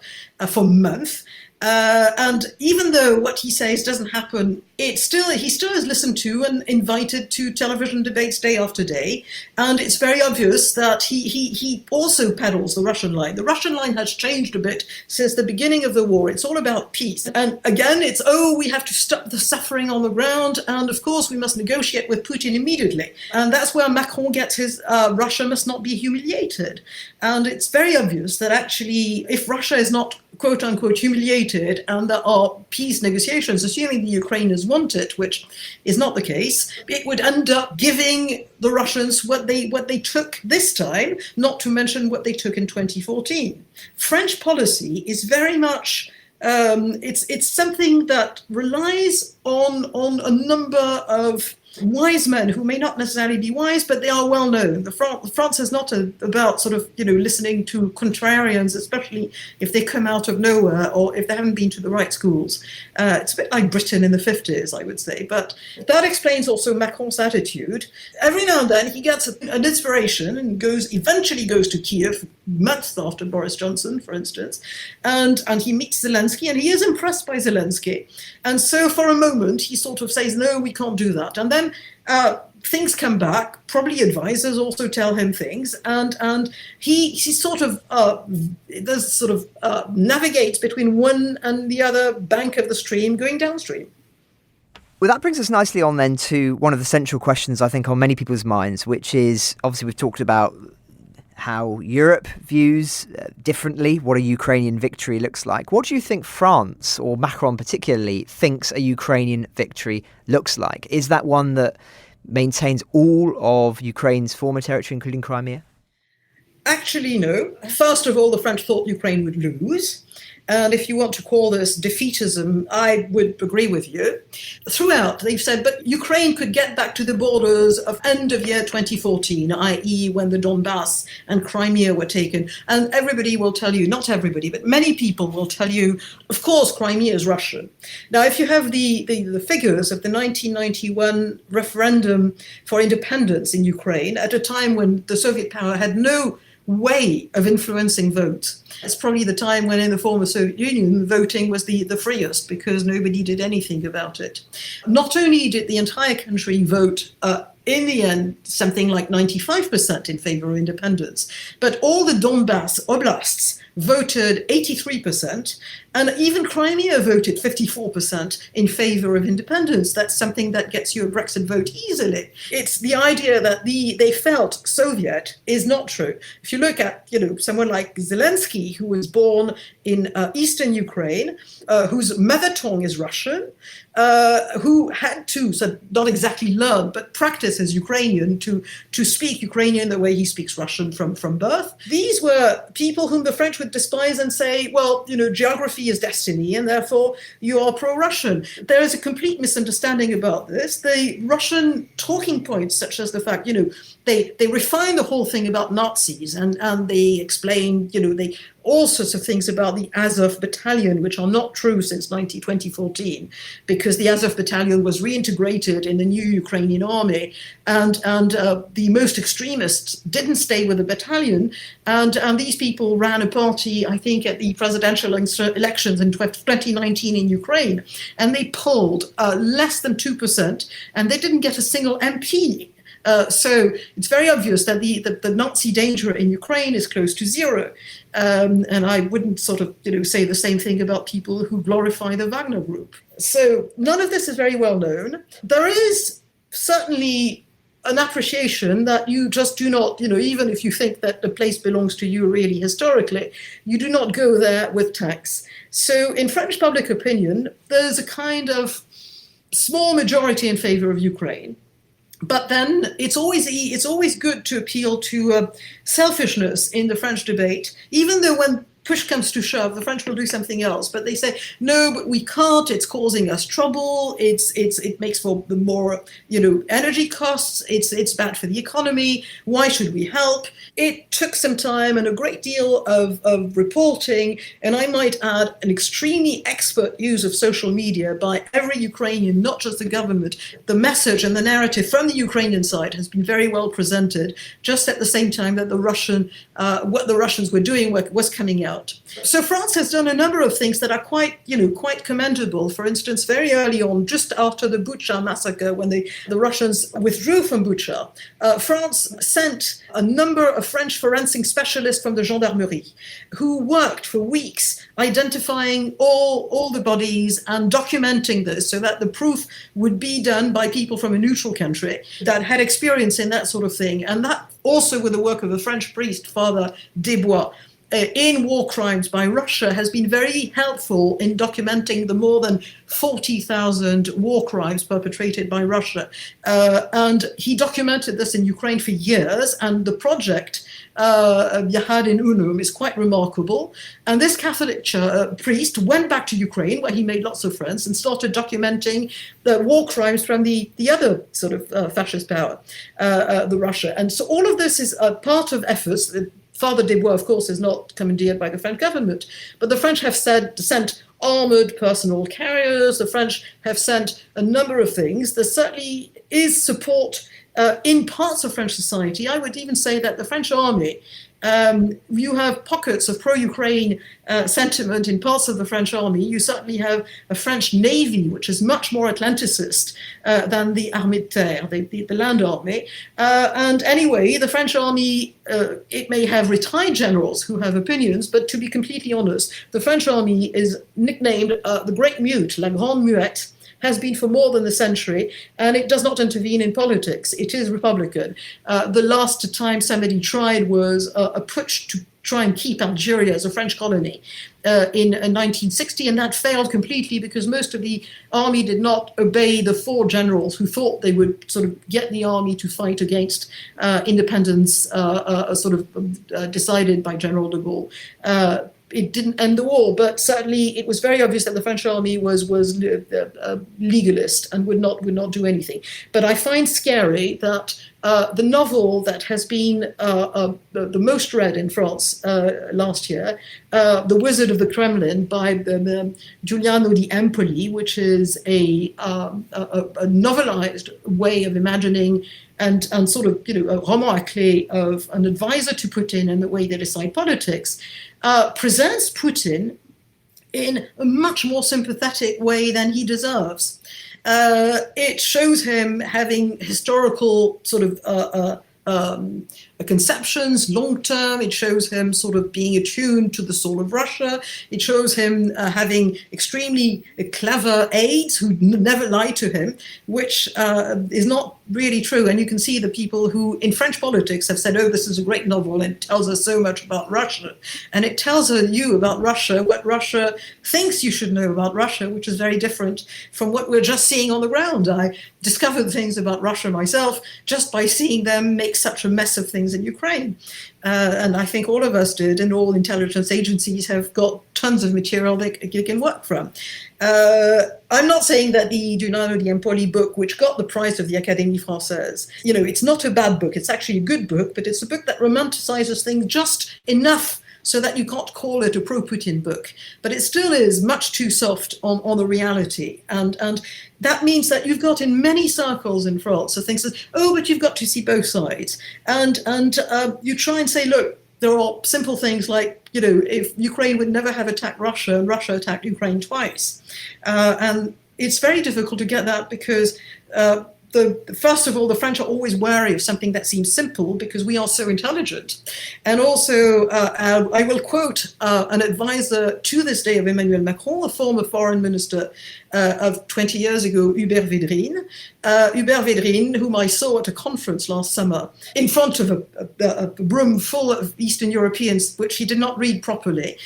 for months. And even though what he says doesn't happen, he still is listened to and invited to television debates day after day. And it's very obvious that he also peddles the Russian line. The Russian line has changed a bit since the beginning of the war. It's all about peace. And again, it's, we have to stop the suffering on the ground. And of course, we must negotiate with Putin immediately. And that's where Macron gets his Russia must not be humiliated. And it's very obvious that actually, if Russia is not quote unquote humiliated and there are peace negotiations, assuming the Ukrainians want it, which is not the case, it would end up giving the Russians what they took this time, not to mention what they took in 2014. French policy is very much it's something that relies on a number of wise men who may not necessarily be wise, but they are well known. France is not about sort of listening to contrarians, especially if they come out of nowhere or if they haven't been to the right schools. It's a bit like Britain in the 50s, I would say. But that explains also Macron's attitude. Every now and then he gets an inspiration and eventually goes to Kiev, months after Boris Johnson, for instance, and he meets Zelensky, and he is impressed by Zelensky. And so for a moment he sort of says, no, we can't do that. And then things come back, probably advisors also tell him things, and he sort of navigates between one and the other bank of the stream, going downstream. Well, that brings us nicely on then to one of the central questions, I think, on many people's minds, which is, obviously we've talked about how Europe views differently what a Ukrainian victory looks like. What do you think France, or Macron particularly, thinks a Ukrainian victory looks like? Is that one that maintains all of Ukraine's former territory, including Crimea? Actually, no. First of all, the French thought Ukraine would lose. And if you want to call this defeatism, I would agree with you. Throughout, they've said, but Ukraine could get back to the borders of end of year 2014, i.e. when the Donbas and Crimea were taken. And everybody will tell you, not everybody, but many people will tell you, of course, Crimea is Russian. Now, if you have the figures of the 1991 referendum for independence in Ukraine, at a time when the Soviet power had no way of influencing votes. It's probably the time when in the former Soviet Union voting was the freest because nobody did anything about it. Not only did the entire country vote in the end, something like 95% in favor of independence, but all the Donbas oblasts voted 83%, and even Crimea voted 54% in favor of independence. That's something that gets you a Brexit vote easily. It's the idea that they felt Soviet is not true. If you look at someone like Zelensky, who was born in eastern Ukraine, whose mother tongue is Russian, who had to, so not exactly learn, but practice as Ukrainian to speak Ukrainian the way he speaks Russian from birth. These were people whom the French with despise and say, well, geography is destiny, and therefore you are pro-Russian. There is a complete misunderstanding about this. The Russian talking points, such as the fact, they refine the whole thing about Nazis, and they explain, all sorts of things about the Azov battalion, which are not true since 2014, because the Azov battalion was reintegrated in the new Ukrainian army, and the most extremists didn't stay with the battalion, and these people ran a party, I think, at the presidential elections in 2019 in Ukraine, and they polled less than 2%, and they didn't get a single MP. So it's very obvious that the Nazi danger in Ukraine is close to zero. And I wouldn't say the same thing about people who glorify the Wagner group. So none of this is very well known. There is certainly an appreciation that you just do not, even if you think that the place belongs to you really historically, you do not go there with tanks. So in French public opinion, there's a kind of small majority in favor of Ukraine. But then it's always good to appeal to selfishness in the French debate, even though when push comes to shove, the French will do something else. But they say, no, but we can't. It's causing us trouble. It makes for the more energy costs. It's bad for the economy. Why should we help? It took some time and a great deal of reporting, and I might add an extremely expert use of social media by every Ukrainian, not just the government. The message and the narrative from the Ukrainian side has been very well presented, just at the same time that what the Russians were doing was coming out. So France has done a number of things that are quite commendable. For instance, very early on, just after the Bucha massacre, when the Russians withdrew from Bucha, France sent a number of French forensic specialists from the gendarmerie who worked for weeks identifying all the bodies and documenting this so that the proof would be done by people from a neutral country that had experience in that sort of thing. And that also with the work of a French priest, Father Desbois, in war crimes by Russia, has been very helpful in documenting the more than 40,000 war crimes perpetrated by Russia. And he documented this in Ukraine for years, and the project Yahad in Unum is quite remarkable. And this Catholic priest went back to Ukraine, where he made lots of friends, and started documenting the war crimes from the other sort of fascist power, the Russia. And so all of this is a part of efforts. Father Desbois, of course, is not commandeered by the French government, but the French have sent armored personal carriers. The French have sent a number of things. There certainly is support in parts of French society. I would even say that the French army, you have pockets of pro-Ukraine sentiment in parts of the French army. You certainly have a French navy, which is much more Atlanticist than the Armée de Terre, the land army. And anyway, the French army, it may have retired generals who have opinions, but to be completely honest, the French army is nicknamed the Great Mute, La Grande Muette, has been for more than a century, and it does not intervene in politics. It is Republican. The last time somebody tried was a putsch to try and keep Algeria as a French colony in 1960, and that failed completely because most of the army did not obey the four generals who thought they would sort of get the army to fight against independence decided by General de Gaulle. It didn't end the war, but certainly it was very obvious that the French army was legalist and would not do anything. But I find scary that the novel that has been the most read in France last year, The Wizard of the Kremlin by Giuliano di Empoli, which is a novelized way of imagining and sort of, a roman à clé of an advisor to Putin and the way they decide politics, presents Putin in a much more sympathetic way than he deserves. It shows him having historical sort of conceptions, long-term. It shows him sort of being attuned to the soul of Russia. It shows him having extremely clever aides who never lie to him, which is not really true. And you can see the people who in French politics have said, oh, this is a great novel and it tells us so much about Russia. And it tells you about Russia what Russia thinks you should know about Russia, which is very different from what we're just seeing on the ground. I discovered things about Russia myself just by seeing them make such a mess of things happens in Ukraine. And I think all of us did, and all intelligence agencies have got tons of material they can work from. I'm not saying that the Dunano di Empoli book, which got the prize of the Académie Française, it's not a bad book. It's actually a good book, but it's a book that romanticizes things just enough so that you can't call it a pro-Putin book. But it still is much too soft on the reality. And that means that you've got in many circles in France, so things that, but you've got to see both sides. And you try and say, look, there are simple things like, if Ukraine would never have attacked Russia and Russia attacked Ukraine twice. And it's very difficult to get that because first of all, the French are always wary of something that seems simple because we are so intelligent. And also, I will quote an advisor to this day of Emmanuel Macron, a former foreign minister of 20 years ago, Hubert Védrine, whom I saw at a conference last summer in front of a room full of Eastern Europeans, which he did not read properly,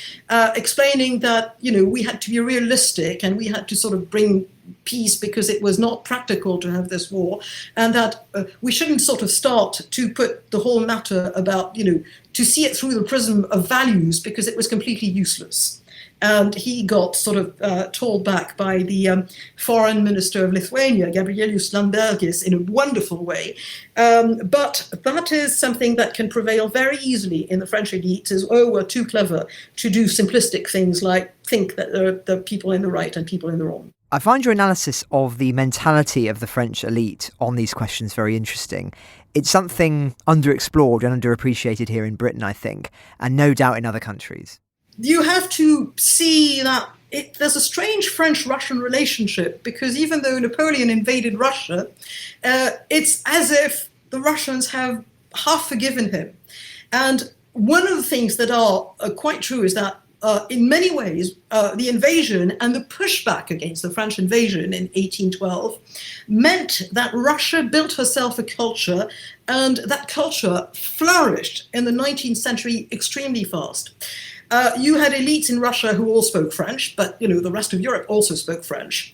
explaining that, we had to be realistic and we had to sort of bring peace because it was not practical to have this war, and that we shouldn't sort of start to put the whole matter about, to see it through the prism of values because it was completely useless. And he got sort of told back by the foreign minister of Lithuania, Gabrielius Landsbergis, in a wonderful way. But that is something that can prevail very easily in the French elite, is, we're too clever to do simplistic things like think that there are people in the right and people in the wrong. I find your analysis of the mentality of the French elite on these questions very interesting. It's something underexplored and underappreciated here in Britain, I think, and no doubt in other countries. You have to see that there's a strange French-Russian relationship, because even though Napoleon invaded Russia, it's as if the Russians have half forgiven him. And one of the things that are quite true is that in many ways, the invasion and the pushback against the French invasion in 1812 meant that Russia built herself a culture, and that culture flourished in the 19th century extremely fast. You had elites in Russia who all spoke French, but the rest of Europe also spoke French.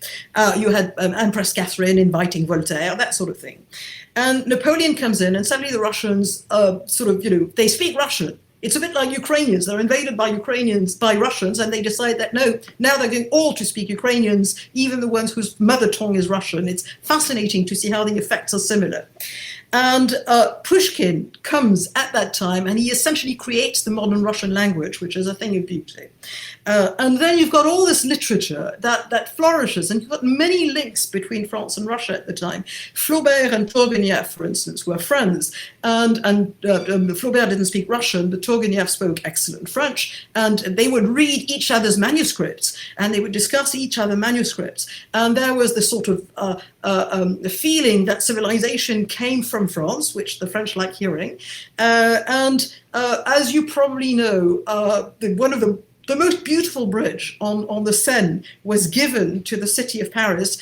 You had Empress Catherine inviting Voltaire, that sort of thing. And Napoleon comes in, and suddenly the Russians they speak Russian. It's a bit like Ukrainians. They're invaded by Russians, and they decide that no, now they're going all to speak Ukrainians, even the ones whose mother tongue is Russian. It's fascinating to see how the effects are similar. And Pushkin comes at that time, and he essentially creates the modern Russian language, which is a thing of beauty. And then you've got all this literature that flourishes, and you've got many links between France and Russia at the time. Flaubert and Turgenev, for instance, were friends, and Flaubert didn't speak Russian, but Turgenev spoke excellent French, and they would read each other's manuscripts, and they would discuss each other's manuscripts. And there was this sort of feeling that civilization came from France, which the French like hearing. And as you probably know, one of the most beautiful bridge on the Seine was given to the city of Paris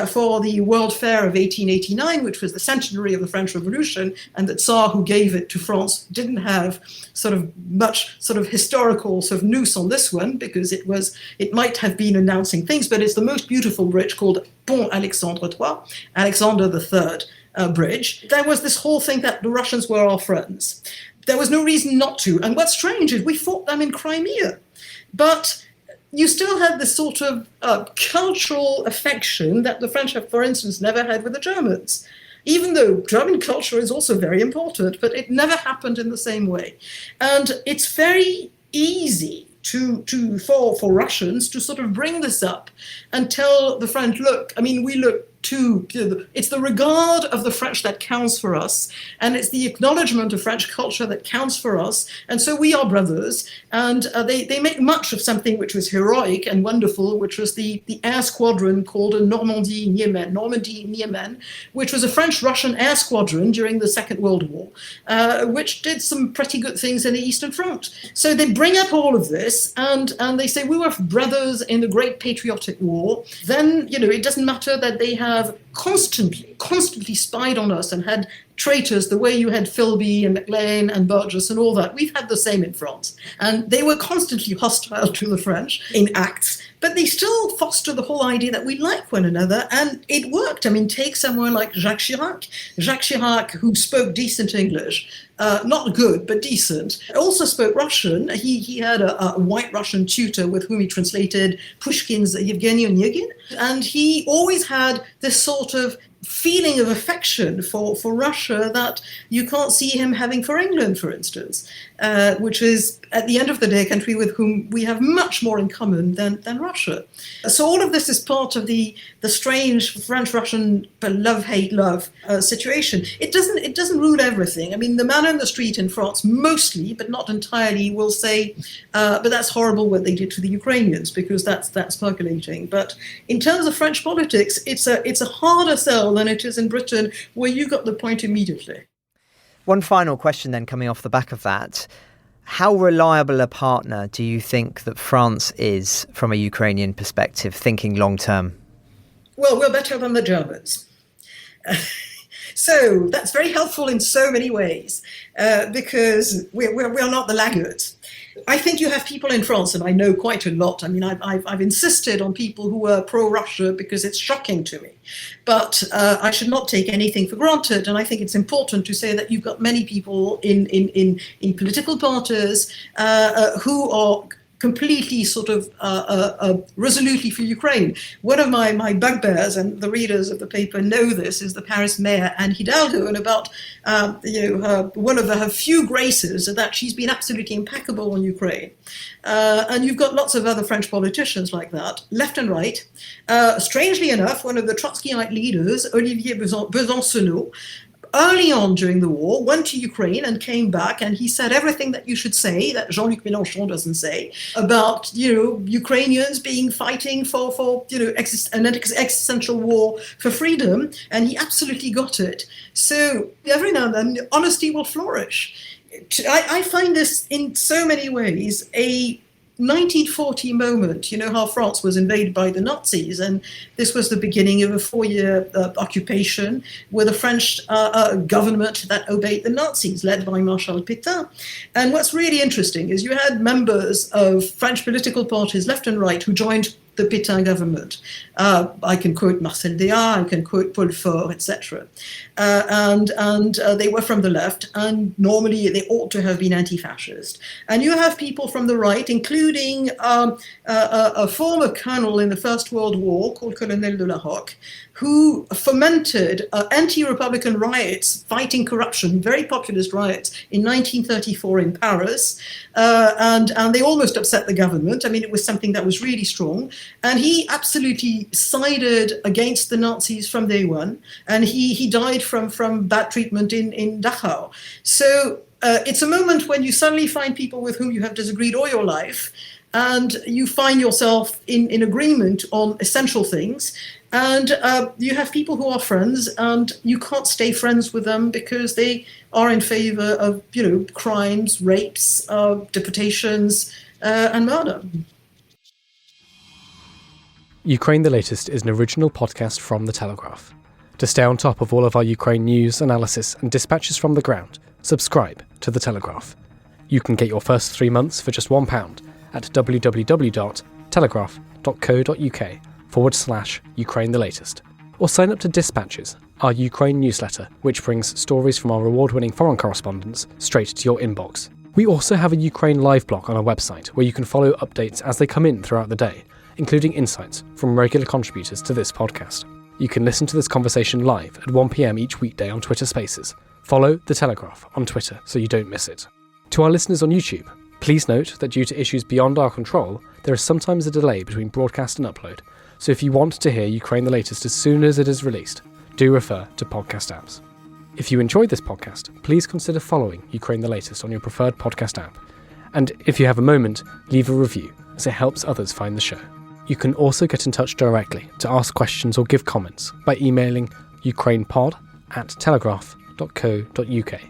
for the World Fair of 1889, which was the centenary of the French Revolution, and the Tsar who gave it to France didn't have much historical nous on this one, because it might have been announcing things, but it's the most beautiful bridge called Pont Alexandre III, Alexander III bridge. There was this whole thing that the Russians were our friends. There was no reason not to. And what's strange is we fought them in Crimea. But you still had this sort of cultural affection that the French have, for instance, never had with the Germans. Even though German culture is also very important, but it never happened in the same way. And it's very easy for Russians to sort of bring this up and tell the French, look, we look it's the regard of the French that counts for us, and it's the acknowledgement of French culture that counts for us, and so we are brothers. And they make much of something which was heroic and wonderful, which was the air squadron called a Normandy-Niemen, which was a French-Russian air squadron during the Second World War, which did some pretty good things in the Eastern Front. So they bring up all of this, and they say we were brothers in the Great Patriotic War. Then, it doesn't matter that they have constantly spied on us and had traitors the way you had Philby and Maclean and Burgess and all that. We've had the same in France. And they were constantly hostile to the French in acts, but they still foster the whole idea that we like one another, and it worked. I mean, take someone like Jacques Chirac. Jacques Chirac, who spoke decent English, not good, but decent, also spoke Russian. He had a white Russian tutor with whom he translated Pushkin's Yevgeny Onegin, and he always had this sort of feeling of affection for Russia that you can't see him having for England, for instance, which is, at the end of the day, a country with whom we have much more in common than Russia. So all of this is part of the strange French-Russian love-hate-love situation. It doesn't rule everything. I mean, the man on the street in France, mostly, but not entirely, will say, but that's horrible what they did to the Ukrainians, because that's percolating. But in terms of French politics, it's a harder sell than it is in Britain, where you got the point immediately. One final question then, coming off the back of that. How reliable a partner do you think that France is from a Ukrainian perspective, thinking long term? Well, we're better than the Germans. So that's very helpful in so many ways, because we're not the laggards. I think you have people in France, and I know quite a lot. I mean, I've insisted on people who are pro-Russia because it's shocking to me. But I should not take anything for granted, and I think it's important to say that you've got many people in political parties who are completely sort of resolutely for Ukraine. One of my bugbears, and the readers of the paper know this, is the Paris mayor Anne Hidalgo, and about one of her few graces is that she's been absolutely impeccable on Ukraine. And you've got lots of other French politicians like that, left and right. Strangely enough, one of the Trotskyite leaders, Olivier Besancenot, early on during the war, went to Ukraine and came back, and he said everything that you should say, that Jean-Luc Mélenchon doesn't say, about, Ukrainians fighting for an existential war for freedom, and he absolutely got it. So every now and then, honesty will flourish. I find this in so many ways a 1940 moment. You know how France was invaded by the Nazis, and this was the beginning of a 4-year occupation with a French government that obeyed the Nazis, led by Marshal Pétain. And what's really interesting is you had members of French political parties, left and right, who joined the Pétain government. I can quote Marcel Déat, I can quote Paul Faure, etc. And they were from the left, and normally they ought to have been anti-fascist. And you have people from the right, including a former colonel in the First World War called Colonel de la Roque, who fomented anti-Republican riots, fighting corruption, very populist riots in 1934 in Paris, and they almost upset the government. I mean, it was something that was really strong, and he absolutely sided against the Nazis from day one, and he died from bad treatment in Dachau. So it's a moment when you suddenly find people with whom you have disagreed all your life, and you find yourself in agreement on essential things. And you have people who are friends, and you can't stay friends with them because they are in favor of, crimes, rapes, deportations, and murder. Ukraine the Latest is an original podcast from The Telegraph. To stay on top of all of our Ukraine news, analysis, and dispatches from the ground, subscribe to The Telegraph. You can get your first 3 months for just £1 at www.telegraph.co.uk/Ukraine the Latest, or sign up to Dispatches, our Ukraine newsletter, which brings stories from our award-winning foreign correspondents straight to your inbox. We also have a Ukraine live blog on our website where you can follow updates as they come in throughout the day, including insights from regular contributors to this podcast. You can listen to this conversation live at 1 p.m. each weekday on Twitter Spaces. Follow The Telegraph on Twitter so you don't miss it. To our listeners on YouTube, please note that due to issues beyond our control, there is sometimes a delay between broadcast and upload, so if you want to hear Ukraine the Latest as soon as it is released, do refer to podcast apps. If you enjoyed this podcast, please consider following Ukraine the Latest on your preferred podcast app, and if you have a moment, leave a review, as it helps others find the show. You can also get in touch directly to ask questions or give comments by emailing ukrainepod@telegraph.co.uk.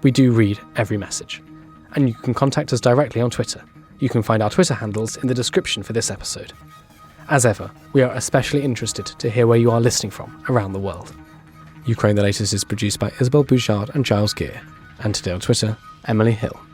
We do read every message. And you can contact us directly on Twitter. You can find our Twitter handles in the description for this episode. As ever, we are especially interested to hear where you are listening from around the world. Ukraine the Latest is produced by Isabel Bouchard and Giles Gear, and today on Twitter, Emily Hill.